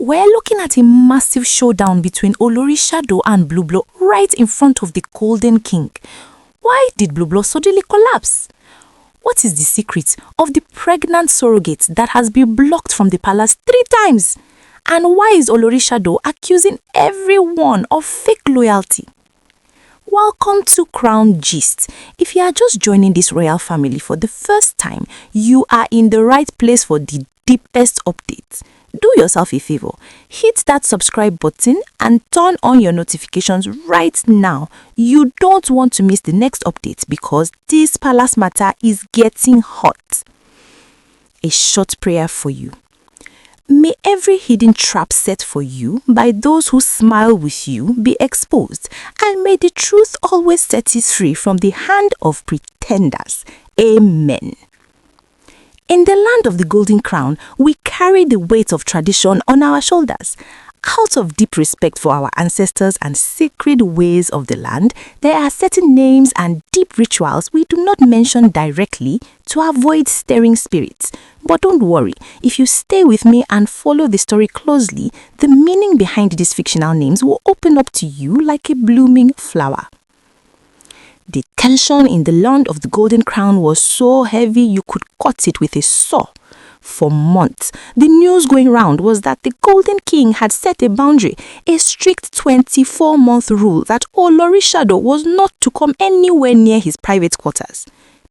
We're looking at a massive showdown between Olorishado and Bloblau right in front of the Golden King. Why did Bloblau suddenly collapse? What is the secret of the pregnant surrogate that has been blocked from the palace 3 times? And why is Olorishado accusing everyone of fake loyalty? Welcome to Crown Gist. If you are just joining this royal family for the first time, you are in the right place for the deepest updates. Do yourself a favor, hit that subscribe button and turn on your notifications right now. You don't want to miss the next update because this palace matter is getting hot. A short prayer for you. May every hidden trap set for you by those who smile with you be exposed, and may the truth always set you free from the hand of pretenders. Amen. In the land of the Golden Crown, we carry the weight of tradition on our shoulders. Out of deep respect for our ancestors and sacred ways of the land, there are certain names and deep rituals we do not mention directly to avoid stirring spirits. But don't worry, if you stay with me and follow the story closely, the meaning behind these fictional names will open up to you like a blooming flower. The tension in the land of the Golden Crown was so heavy you could cut it with a saw. For months, the news going round was that the Golden King had set a boundary, a strict 24-month rule that Olorishado was not to come anywhere near his private quarters.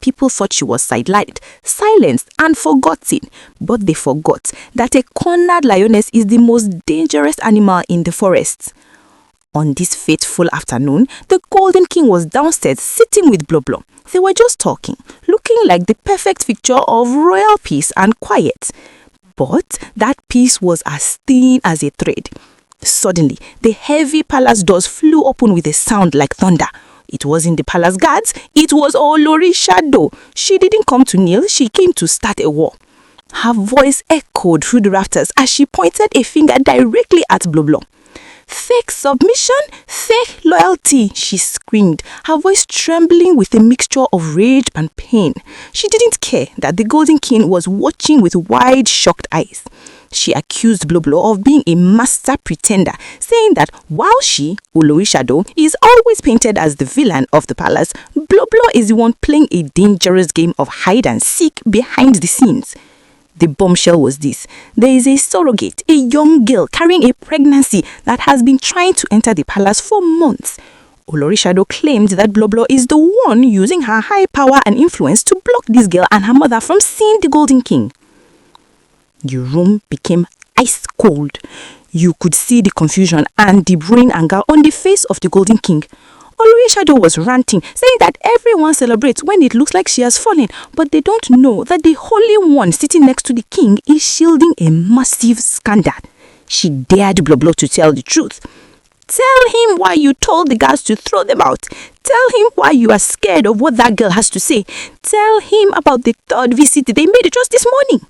People thought she was sidelined, silenced and forgotten, but they forgot that a cornered lioness is the most dangerous animal in the forest. On this fateful afternoon, the Golden King was downstairs sitting with Bloblau. They were just talking, looking like the perfect picture of royal peace and quiet. But that peace was as thin as a thread. Suddenly, the heavy palace doors flew open with a sound like thunder. It wasn't the palace guards, it was Olorishado. She didn't come to kneel, she came to start a war. Her voice echoed through the rafters as she pointed a finger directly at Bloblau. "Fake submission, fake loyalty," she screamed, her voice trembling with a mixture of rage and pain. She didn't care that the Golden King was watching with wide, shocked eyes. She accused Bloblau of being a master pretender, saying that while she, Olorishado, is always painted as the villain of the palace, Bloblau is the one playing a dangerous game of hide and seek behind the scenes. The bombshell was this: there is a surrogate, a young girl carrying a pregnancy that has been trying to enter the palace for months. Olorishado claimed that Bloblau is the one using her high power and influence to block this girl and her mother from seeing the Golden King. The room became ice cold. You could see the confusion and the brewing anger on the face of the Golden King. Olorishado was ranting, saying that everyone celebrates when it looks like she has fallen, but they don't know that the Holy One sitting next to the king is shielding a massive scandal. She dared Bloblau to tell the truth. "Tell him why you told the guards to throw them out. Tell him why you are scared of what that girl has to say. Tell him about the 3rd visit they made just this morning."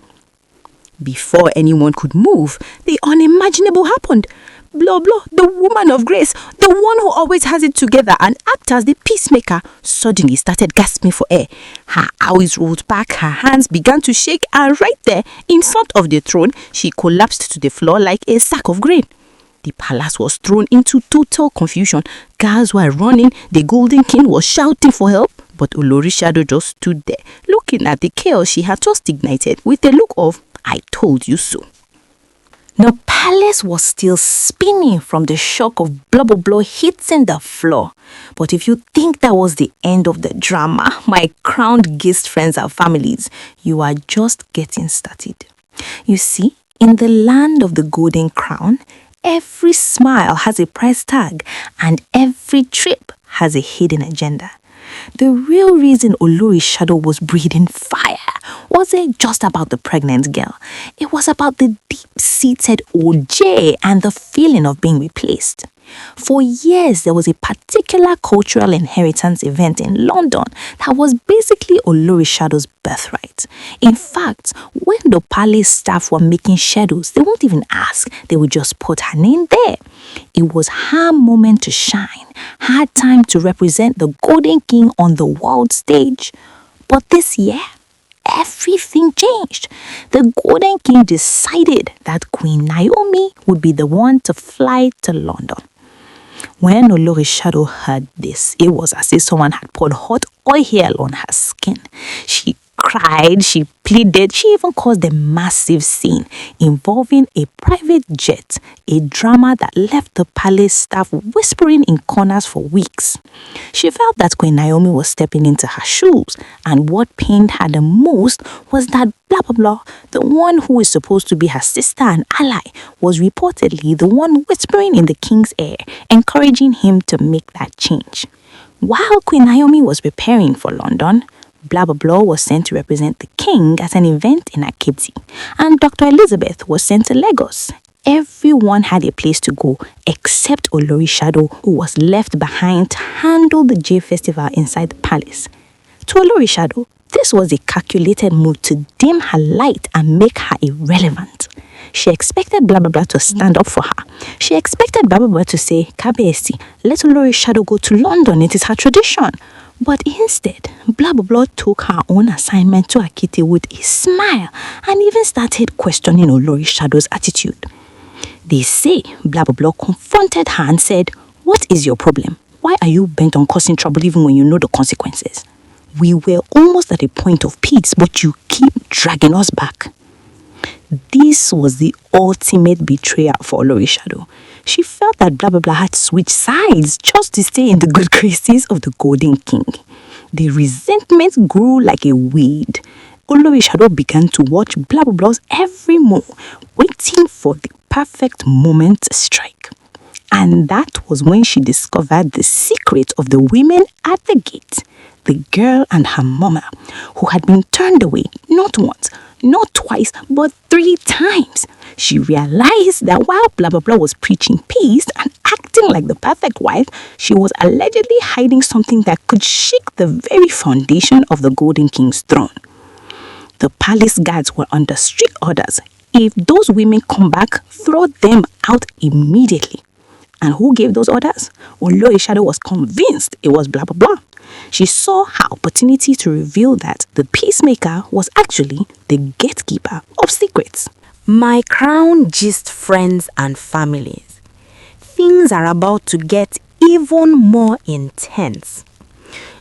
Before anyone could move, the unimaginable happened. Bloblau, the woman of grace, the one who always has it together and acts as the peacemaker, suddenly started gasping for air. Her eyes rolled back, her hands began to shake, and right there, in front of the throne, she collapsed to the floor like a sack of grain. The palace was thrown into total confusion. Guards were running, the Golden King was shouting for help, but Olorishado just stood there, looking at the chaos she had just ignited with a look of, "I told you so." The palace was still spinning from the shock of Bloblau hitting the floor. But if you think that was the end of the drama, my crowned guest friends and families, you are just getting started. You see, in the land of the Golden Crown, every smile has a price tag and every trip has a hidden agenda. The real reason Olorishado was breathing fire wasn't just about the pregnant girl. It was about the deep-seated OJ and the feeling of being replaced. For years, there was a particular cultural inheritance event in London that was basically Olorishado's birthright. In fact, when the palace staff were making schedules, they won't even ask. They would just put her name there. It was her moment to shine, her time to represent the Golden King on the world stage. But this year, everything changed. The Golden King decided that Queen Naomi would be the one to fly to London. When Olori Shadow heard this, it was as if someone had poured hot oil on her skin. She cried, she pleaded, she even caused a massive scene involving a private jet, a drama that left the palace staff whispering in corners for weeks. She felt that Queen Naomi was stepping into her shoes, and what pained her the most was that Bloblau, the one who is supposed to be her sister and ally, was reportedly the one whispering in the king's ear, encouraging him to make that change. While Queen Naomi was preparing for London, Bloblau was sent to represent the king at an event in Akiti, and Dr. Elizabeth was sent to Lagos. Everyone had a place to go except Olori Shadow, who was left behind to handle the J festival inside the palace. To Olori Shadow, this was a calculated move to dim her light and make her irrelevant. She expected Bloblau to stand up for her. She expected Bloblau to say, "Kabesi, let Olori Shadow go to London, it is her tradition." But instead, Bloblau took her own assignment to Akiti with a smile and even started questioning Olori Shadow's attitude. They say Bloblau confronted her and said, "What is your problem? Why are you bent on causing trouble even when you know the consequences? We were almost at a point of peace, but you keep dragging us back." This was the ultimate betrayal for Olori Shadow. She felt that Bloblau had switched sides just to stay in the good graces of the Golden King. The resentment grew like a weed. Olori Shadow began to watch Bloblau's every move, waiting for the perfect moment to strike. And that was when she discovered the secret of the women at the gate. The girl and her mama, who had been turned away not once, not twice, but 3 times. She realized that while Bloblau was preaching peace and acting like the perfect wife, she was allegedly hiding something that could shake the very foundation of the Golden King's throne. The palace guards were under strict orders. If those women come back, throw them out immediately. And who gave those orders? Olori Shadow was convinced it was Bloblau. She saw her opportunity to reveal that the peacemaker was actually the gatekeeper of secrets. My crown gist friends and families. Things are about to get even more intense.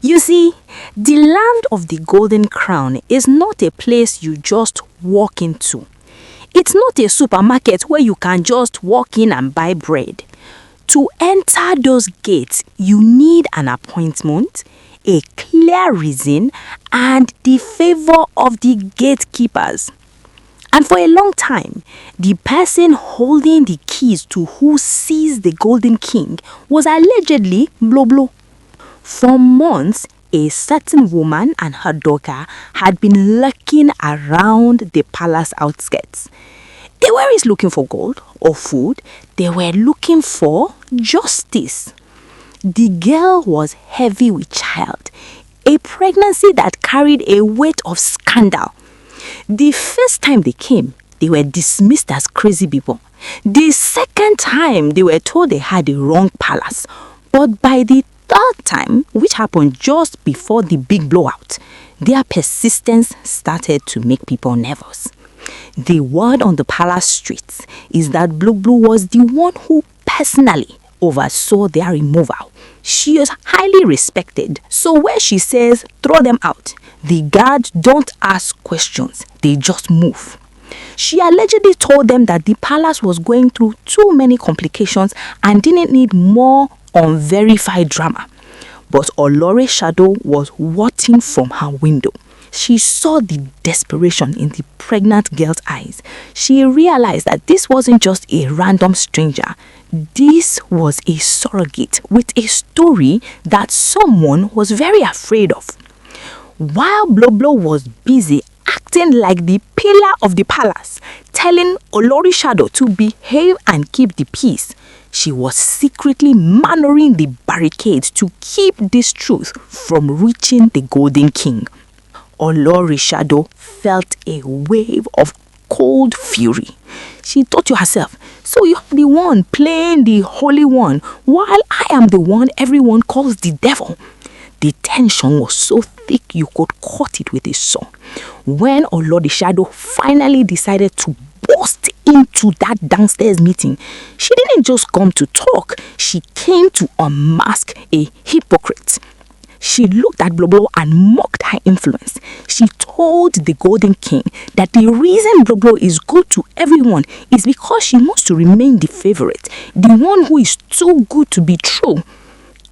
You see, the land of the Golden Crown is not a place you just walk into. It's not a supermarket where you can just walk in and buy bread. To enter those gates, you need an appointment, a clear reason, and the favor of the gatekeepers. And for a long time, the person holding the keys to who seized the Golden King was allegedly Bloblau. For months, a certain woman and her daughter had been lurking around the palace outskirts. They weren't looking for gold or food. They were looking for justice. The girl was heavy with child, a pregnancy that carried a weight of scandal. The first time they came, they were dismissed as crazy people. The second time, they were told they had the wrong palace. But by the third time, which happened just before the big blowout, their persistence started to make people nervous. The word on the palace streets is that Bloblau was the one who personally oversaw their removal. She is highly respected, so where she says throw them out, the guards don't ask questions, they just move. She allegedly told them that the palace was going through too many complications and didn't need more unverified drama. But Olori Shadow was watching from her window. She saw the desperation in the pregnant girl's eyes. She realized that this wasn't just a random stranger. This was a surrogate with a story that someone was very afraid of. While Bloblau was busy acting like the pillar of the palace, telling Olori Shadow to behave and keep the peace, she was secretly maneuvering the barricades to keep this truth from reaching the Golden King. Olori Shadow felt a wave of cold fury. She thought to herself, so you're the one playing the holy one, while I am the one everyone calls the devil. The tension was so thick you could cut it with a saw. When Olorishadow finally decided to burst into that downstairs meeting, she didn't just come to talk, she came to unmask a hypocrite. She looked at Bloblau and mocked her influence. She told the Golden King that the reason Bloblau is good to everyone is because she wants to remain the favorite, the one who is too good to be true.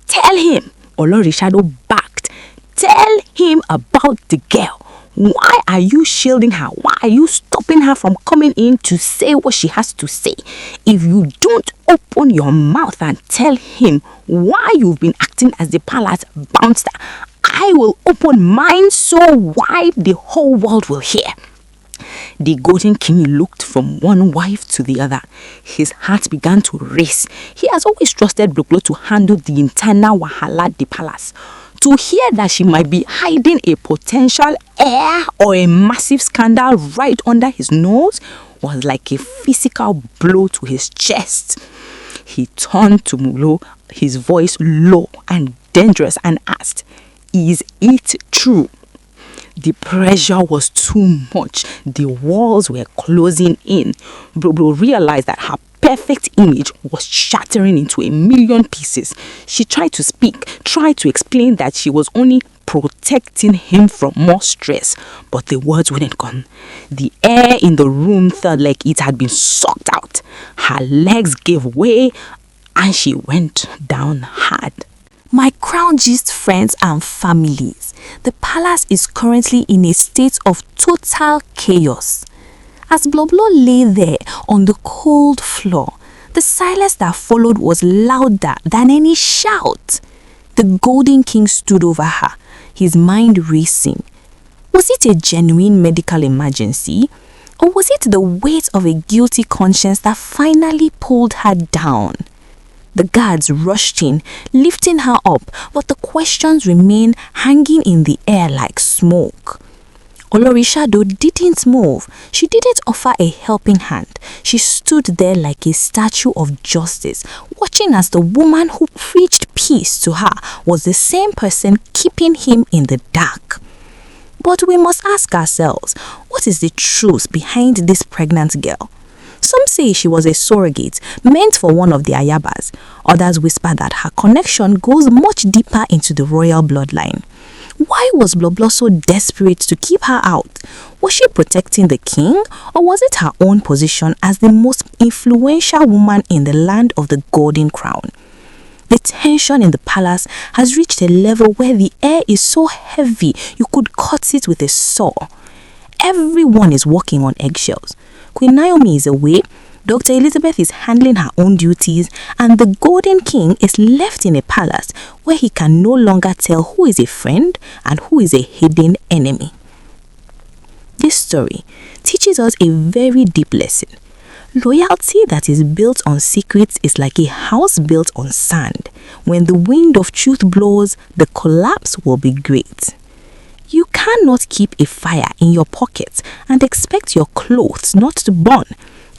Tell him, Olorishadow backed. Tell him about the girl. Why are you shielding her? Why are you stopping her from coming in to say what she has to say? If you don't open your mouth and tell him why you've been acting as the palace bouncer, I will open mine so wide the whole world will hear. The Golden King looked from one wife to the other. His heart began to race. He has always trusted Bloblau to handle the internal wahala at the palace. To hear that she might be hiding a potential heir or a massive scandal right under his nose was like a physical blow to his chest. He turned to Bloblau, his voice low and dangerous, and asked, "Is it true?" The pressure was too much. The walls were closing in. Bloblau realized that her perfect image was shattering into a million pieces. She tried to speak, tried to explain that she was only protecting him from more stress, but the words wouldn't come. The air in the room felt like it had been sucked out. Her legs gave way and she went down hard. My crown gist friends and families, the palace is currently in a state of total chaos. As Bloblau lay there on the cold floor, the silence that followed was louder than any shout. The Golden King stood over her, his mind racing. Was it a genuine medical emergency? Or was it the weight of a guilty conscience that finally pulled her down? The guards rushed in, lifting her up, but the questions remained hanging in the air like smoke. Olorishadow didn't move. She didn't offer a helping hand. She stood there like a statue of justice, watching as the woman who preached peace to her was the same person keeping him in the dark. But we must ask ourselves, what is the truth behind this pregnant girl? Some say she was a surrogate meant for one of the Ayabas. Others whisper that her connection goes much deeper into the royal bloodline. Why was Bloblau so desperate to keep her out? Was she protecting the king, or was it her own position as the most influential woman in the land of the Golden Crown? The tension in the palace has reached a level where the air is so heavy you could cut it with a saw. Everyone is walking on eggshells. Queen Naomi is away, Dr. Elizabeth is handling her own duties, and the Golden King is left in a palace where he can no longer tell who is a friend and who is a hidden enemy. This story teaches us a very deep lesson. Loyalty that is built on secrets is like a house built on sand. When the wind of truth blows, the collapse will be great. You cannot keep a fire in your pocket and expect your clothes not to burn.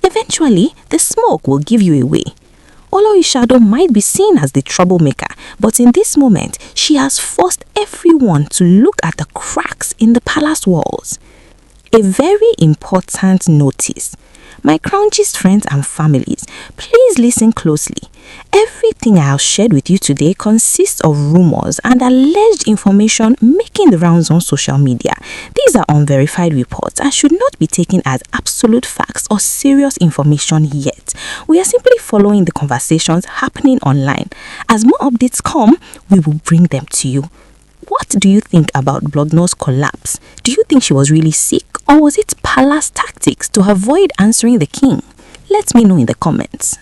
Eventually, the smoke will give you away. Olorishadow might be seen as the troublemaker, but in this moment, she has forced everyone to look at the cracks in the palace walls. A very important notice. My crown gist friends and families, please listen closely. Everything I have shared with you today consists of rumors and alleged information making the rounds on social media. These are unverified reports and should not be taken as absolute facts or serious information yet. We are simply following the conversations happening online. As more updates come, we will bring them to you. What do you think about Blognose collapse? Do you think she was really sick, or was it palace tactics to avoid answering the king? Let me know in the comments.